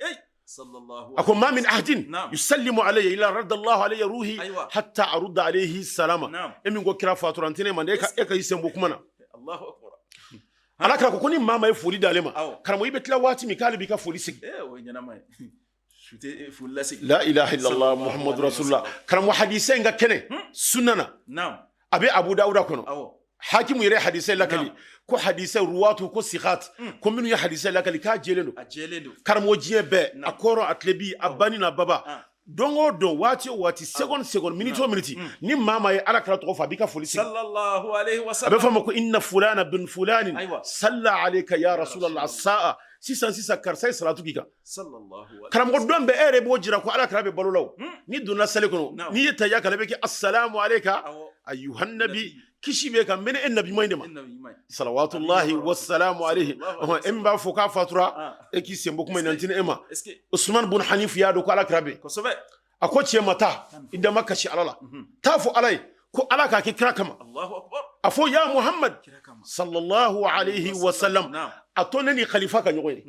sallallahu ako ma min ahdin yusallimu alayya ila radallahu alayya ruhi hatta arudda alayhi salama emin go kira faturantine mande e ka yisembo kumana Allahu akbar ala kira ko ni mama ye foli dale ma karamo ibe tila wati mi kale bi ka foli sigi o nyana mai shute foli la sigi la ilaha illallah muhammadur rasulullah karamo hadise nga kene sunnana naam abe abu dauda kono hakimu yere hadise lakali ko hadise ruwatu ko sikhat ko minu ya hadise lakali ka jelendo karamo jiye be akoro atlebi abani na baba dongo don wati second minute o minute ni mama ye ala kala to fa bi ka foli sigi sallallahu alaihi wasallam abe fama ko inna fulana bin fulanin salla alayka ya rasulullah as-sa'a sisa karsa salatu kika sallallahu alaihi karam don be ere bo jira ko ala kala be balolaw ni donna sale kono ni yeta ya kala be ki assalamu alayka ayyuhan nabi kishi be kam mene annabi mayndema salawatullahi wassalamu alayhi emba foka fatura e ki sembo kuma nantin ema usman bin hanif ya do ko ala kala be ko sobe ako ce mata inda makashi alala tafu alai ko ala ka ki kira kama Allahu akbar afo ya muhammad sallallahu alayhi wasallam atonani khalifa ka nyoy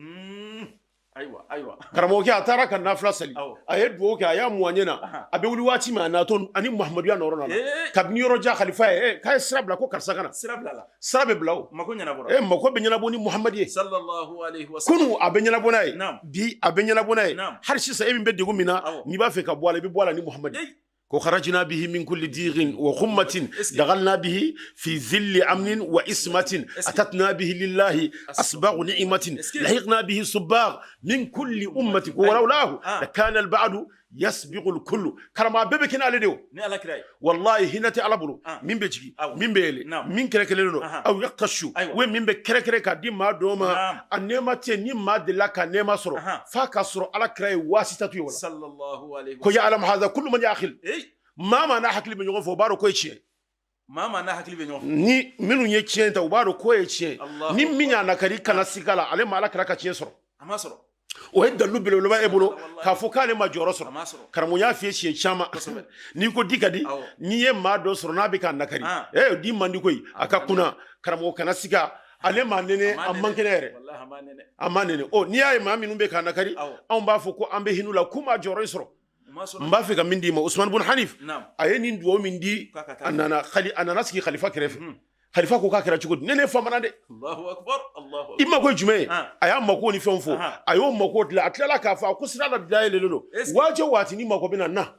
aywa karamo ke atara kan nafla sali ayedwo ke aya muanyena abe wuli wati ma na ton ani muhammadu ya norona kabni roja khalifa kay srabla ko karsakana srabe blaw mako nyana boro mako be nyana boni muhammadi sallallahu alaihi wasallam kunu abe nyana bonay di abe nyana bonay har shi sa emi be degu mina ni ba fe ka boala bi boala ni muhammadi ko kharajna bihi min kulli dighin wa khummatin daghalna bihi fi dhilli amnin wa ismatin atatna bihi lillahi asbaghu ni'matin lahiqna bihi subbagh min kulli ummati wa lawlahu lakana al-ba'du yasbiqu al-kullu karama bebe kina aledew ni ala kirai wallahi hinati alabulu min be jigi min be ele min kerekele no aw yaqashu we min be kerekere ka di ma do ma anema te ni ma de la ka nema soro fa ka soro ala kirai wasitatu wala sallallahu alaihi ko ya alam hadha kullu man ya'khil mama na hakili be ñogo fo baro ko ci mama na hakili be ñogo ni minu ye ci ta baro ko ye ci ni minya na kari kana sigala ale mala kara ka ci soro ama soro o hedda lubbe lo ba ebulo ka fo kale ma joro soro karamo ya fi ci chama ni ko dikadi ni ye ma do soro na be kan nakari di mandi koy aka kuna karamo kana siga ale ma nene ammankenere wallahi amanene o ni ay ma minu be kan nakari on ba fo ko ambe hinula kuma joro soro mba fika mindi ma Usman bin Hanif ayeni ndo mindi anana ski khalifa kerefe khalifa ko ka kera chugo nene famana de Allahu akbar imma ko jume aya mako ni fenfo ayo mako la atlala ka fa kusira la daile lolo waje wati ni mako bina na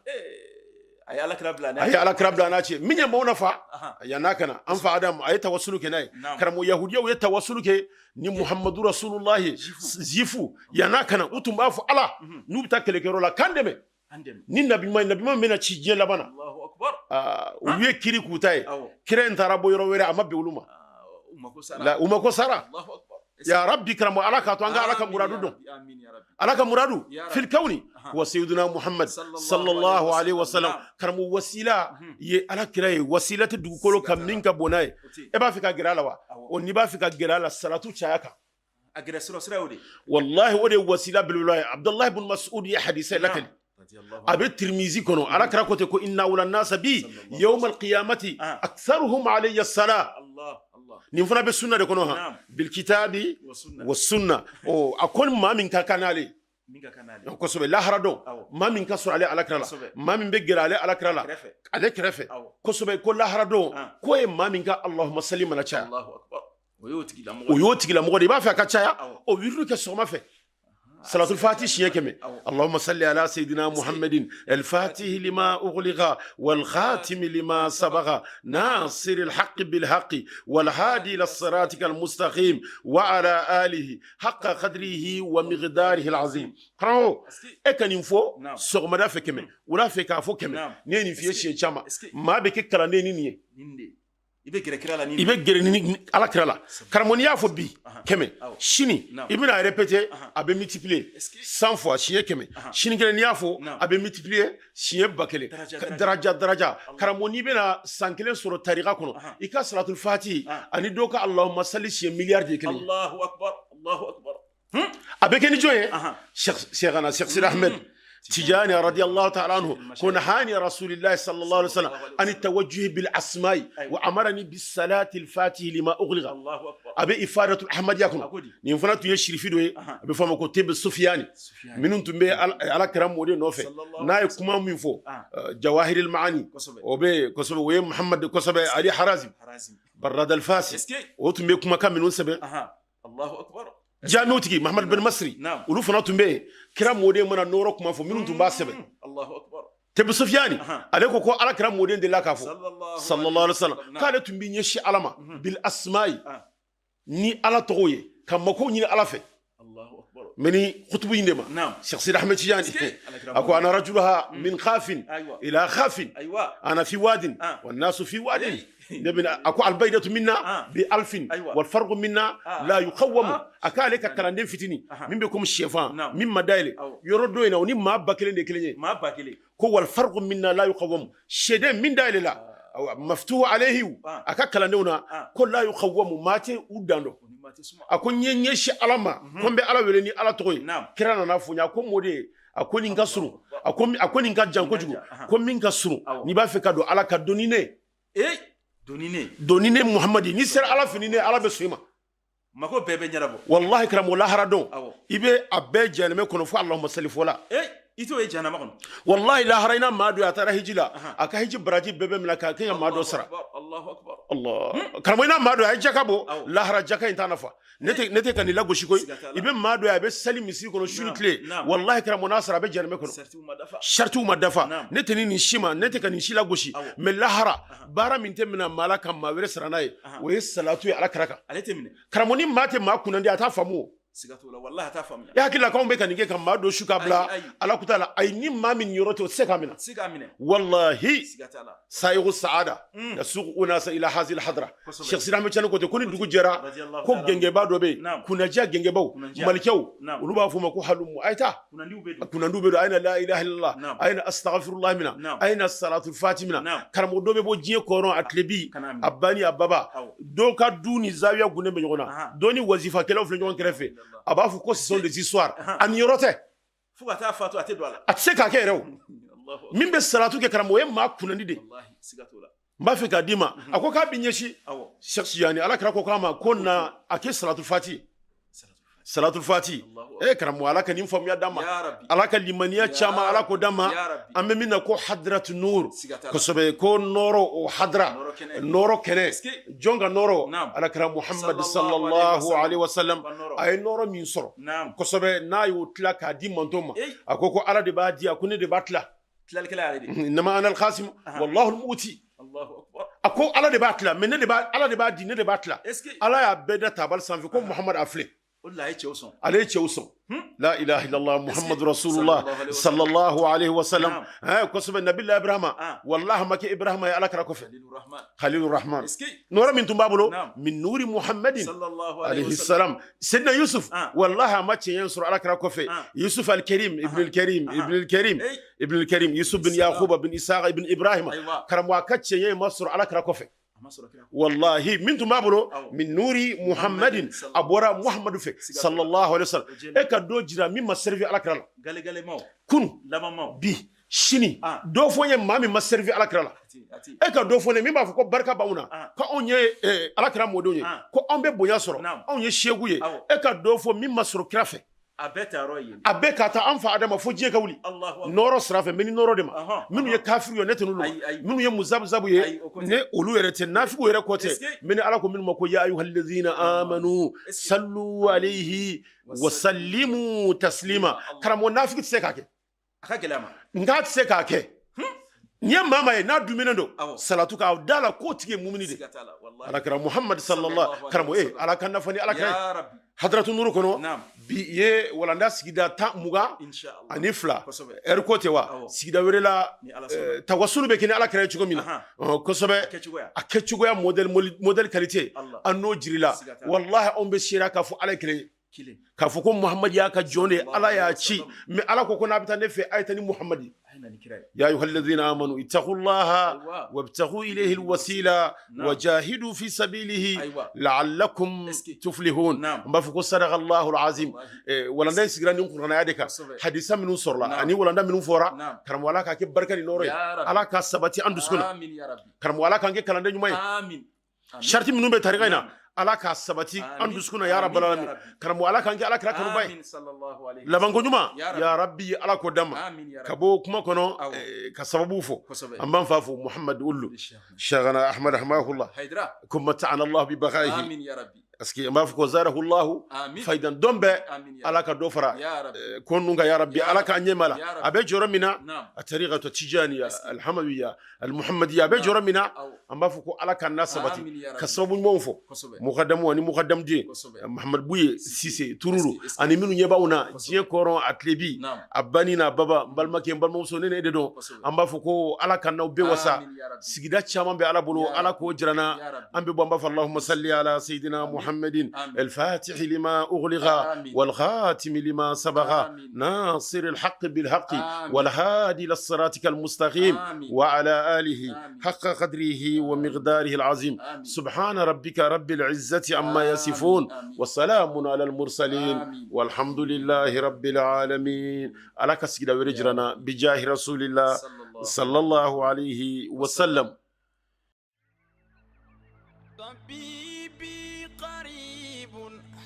aya ala krabla na ce minya mauna fa ya nakana an fa adam ayi tawassulu ke nai karamo yahudiya ya tawassulu ke ni muhammadu rasulullah zifu ya nakana utumba fu ala nubta kele kero la kandeme ni nabi ma mena ci je labana Allahu akbar uye kiri kutai kire ntara boyro were amma be uluma umako sara Allahu akbar ya rabbi karamo alaka to anga alaka muradu dum amin ya rabbi alaka muradu fil kauni wa sayyiduna muhammad sallallahu alaihi wasallam karamo wasila ye alakira ye wasilatu dugukolo kam minka bonai e ba fika girala wa o ni ba fika girala salatu chayaka agira sura odi wallahi ode wasila bilwahi abdullah ibn mas'ud ya hadisa lakali abe tirmizi kono alakira kote ko inna wala nasa bi yawm alqiyamati aktharuhum alayya as-salah Allah ni fana be sunna de kono ha bil kitabi was sunna o akon ma min ka kanale ko sobe la harado ma min ka sur ale alakira la ma min be girale alakira la ale krefe ko sobe ko la harado ko e ma min ka allahumma sallim ala cha Allahu akbar o yoti la mo de ba fa ka cha o wirru ke so ma fe صلاة الفاتح يكمل اللهم صل على سيدنا محمد الفاتح لما أغلق والخاتم لما سبق ناصر الحق بالحق والهادي إلى صراطك المستقيم وعلى آله حق قدره ومقداره العظيم قرأوا أكن ينفو سوغمدا فكمل ولا فكافو كمل نيني في شيء جامع ما بك كلا نيني ibe gere ni ala kirala karamoni ya fo bi keme shini ibina répéter abe multiplier 100 fois chiye keme shini gere ni ya fo abe multiplier chiye bakele daraja karamoni bena sankele soro tariqa kono ika salatul fatih ani doka allahumma salli chiye milliard de kele Allahu akbar abe keni joye Cheikh Sir Ahmed تجاني رضي الله تعالى عنه كن هاني رسول الله صلى الله عليه وسلم عن التوجه بالأسماء وأمرني بالصلاة الفاتحة لما أغلق الله أكبر أبي إفادة أحمد يكون نيفنا تيشري في دوي أبي فما كتب السفياني منهم تنبي على كرام مودي نوفي ناي كمان من فوق جواهر المعاني وبي كسب ويا محمد كسب علي حرازم براد الفاسي وتنبي كمان كم منهم سبب الله أكبر جانوتي محمد بن مصري ولو فنا تنبي كرام مودي منا نورك ما فو منهم تنبا سبب الله أكبر تبي سفياني عليك كو على كرام مودي دلا كافو صلى الله عليه وسلم قال تنبي نشي علما بالأسماء ni ala togoye kamako ni ala fe Allahu akbar meni khutubu indema Sheikh Sidi Ahmed Tijani ako ana rajulaha min khafin ila khafin ana fi wadin wan nasu fi wadin nabina ako al baydatu minna bi alfin wal farqu minna la yuqawwam akaleka kalande fitini mimbe comme chefan mimma daile yorodo ina oni ma bakele de kelenye ma bakele ko wal farqu minna la yuqawwam shede min daile la مفتوح عليه akakala neuna ko la yuqawwamu mate udando akonye nyeshi alama kombe ala wele ni ala toyi kirana na funya ko mode akoni ngasuru akoni ngajanko jugo ko min ngasuru ni ba fe kado ala ka donine donine muhammadi ni ser ala finine ala be suyma mako bebe nyarabo wallahi kram wala haradon ibe abbe janeme kono fu allahumma salli fola ito e jana makon wallahi la harayna madu ya tara hijila aka hiji braji bebe mlaka kenya madu sara Allahu akbar Allah karmoina madu ya jakabo la hara jaka intana fa nete kan la goshi koy ibe madu ya be sali misi kono shunitle wallahi karmona sara be jarme kono shartu madafa nete ni shima nete kan shila goshi me la hara bara minte mina malaka mawere sara nay we salatu ala karaka alete mine karmoni mate makuna ndi atafamu sigatola wallahi tafam ya kila kaombe kanige kan mado shukabla ala kutala ay ni mamin yoroto sekamina wallahi sigatala sa'igu saada yasuq unasa ila hazil hadra Sheikh Sidame chano kote kuni dugu jera ko genge bado be kuna ja genge baw malikew uluba fuma ko halumu ayta kuna ndube do ayna la ilaha illallah ayna astaghfirullah mina ayna salatu fatimina karamo dobe bo jie koron atlebi abani ababa do ka duni zawiya gune be nyona doni wazifa kala ofle nyon krefe abafu ko ce sont des histoires anirote fugata fatu ate doala atseka ke rew mimbe salatu ke karamo ma kunandi de wallahi sigatola mbafe kadima akoka binyeshi Sheikh yani ala kra ko kama konna ake salatul fati karamo ala kan infom ya dama ala kan limaniya chama ala ko dama amme minna ko hadrat nur ko sobe ko noro o hadra noro kene jonga noro ala kra muhammad sallallahu alaihi wasallam ay noro min soro ko sobe nayu tlaka di montoma akoko ala de badi akune de batla tlal kala ali inma ana al qasim wallahu al muti Allahu akbar ako ala de batla men ne de ba ala de badi ne de batla ala ya beda tabal sanfi ko muhammad afle عليه تشوسون لا إله إلا الله محمد رسول الله صلى الله عليه وسلم كسب النبي الله إبراهيم والله ما كي إبراهيم يا لك ركوف خليل الرحمن نور من تنبابلو من نور محمد صلى الله عليه السلام سيدنا يوسف والله ما كي ينصر على ركوف يوسف الكريم ابن الكريم يوسف بن يعقوب بن إسحاق بن إبراهيم كرم واكتش ينصر على ركوف والله من تمابلو من نوري محمد أبورا محمد فيك صلى الله عليه وسلم إكا دو جرا مما سيرفي على كرال غالي ماو كن لما ماو بي شيني دو فوني مامي ما سيرفي على كرال إكا دو فوني مما فكو بركة باونا كا أوني على كرام مودوني كو أمبي بويا سورو أوني شيغوي إكا دو فوني مما سورو كرافي abeka ta anfa adama fo je kawli noro srafe meni noro dema minu ye kafiru yo netenu minu ye muzabzabu ye ne olu yere te nafiku yere kote meni ala ko minu mako ya ayyuhallazina amanu sallu alayhi wa sallimu taslima karamo nafiki tsekake akagelama ngat sekake nye mama ye na dumene do salatu ka dala ko tige mumini de ala kara muhammad sallallahu karamo ala kan nafani ala kay ya rabbi hadratu nuru kono bi ye walanda sigida ta muga ani fla kote wa sigida werela tawassulu be kini ala kare chugo mina ko sobe akechugo ya model qualité anno jirila wallahi on be shira ka fu ala kare ka fu ko muhammad ya ka jone ala ya ci me ala ko na bitane fe aytani muhammadi يا أيها الذين آمنوا اتقوا الله وابتغوا إليه الوسيلة وجاهدوا في سبيله لعلكم تفلحون مبفكو صدق الله العظيم ولا ناس غران ينقرنا يدك حديثا من نصر لا اني ولا من فورا كرم ولا كاك بركه نوري على كسبتي اندسكنا امين يا ربي كرم ولا كان كلام نيماي امين شرط من به تاريخنا على كسبتي اندسكنا يا رب العالمين كرم ولا كان على كرا كرباي امين صلى الله عليه لبنغو جما يا ربي على كودم كبو كما كنو كسببو فو امبان فافو محمد اولو شيخنا احمد رحمه الله حيدرا كم متعنا الله ببقائه امين يا ربي aski ma fuko zarahu Allah faidan dombe alaka dofara konunga ya rabbi alaka anyemala abe joramina atariqatu tijaniya alhamawiyya almuhammadiyya abe joramina amba fuko alaka nasabati kasabu monfo muqaddam wani muqaddam di muhammad buye sise tururu ani minu nyeba una jie koron atlebi abani na baba balmake balmo so ne de don amba fuko alaka na be wasa sigida chama be ala bulu ala ko jirana ambe bamba fa allahumma salli ala sayidina محمد الفاتح لما أغلق والخاتم لما سبق ناصر الحق بالحق والهادي للصراط المستقيم وعلى آله حق قدره ومقداره العظيم سبحان ربك رب العزة عما يصفون وسلام على المرسلين والحمد لله رب العالمين على كسيدا ورجرنا بجاه رسول الله صلى الله عليه وسلم.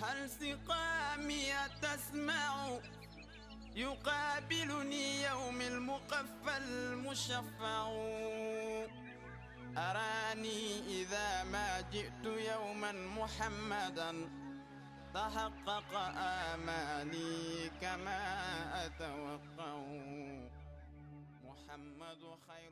هل سقامي تسمع يقابلني يوم المقفى المشفع أراني إذا ما جئت يوما محمدا تحقق آمالي كما أتوقع محمد خير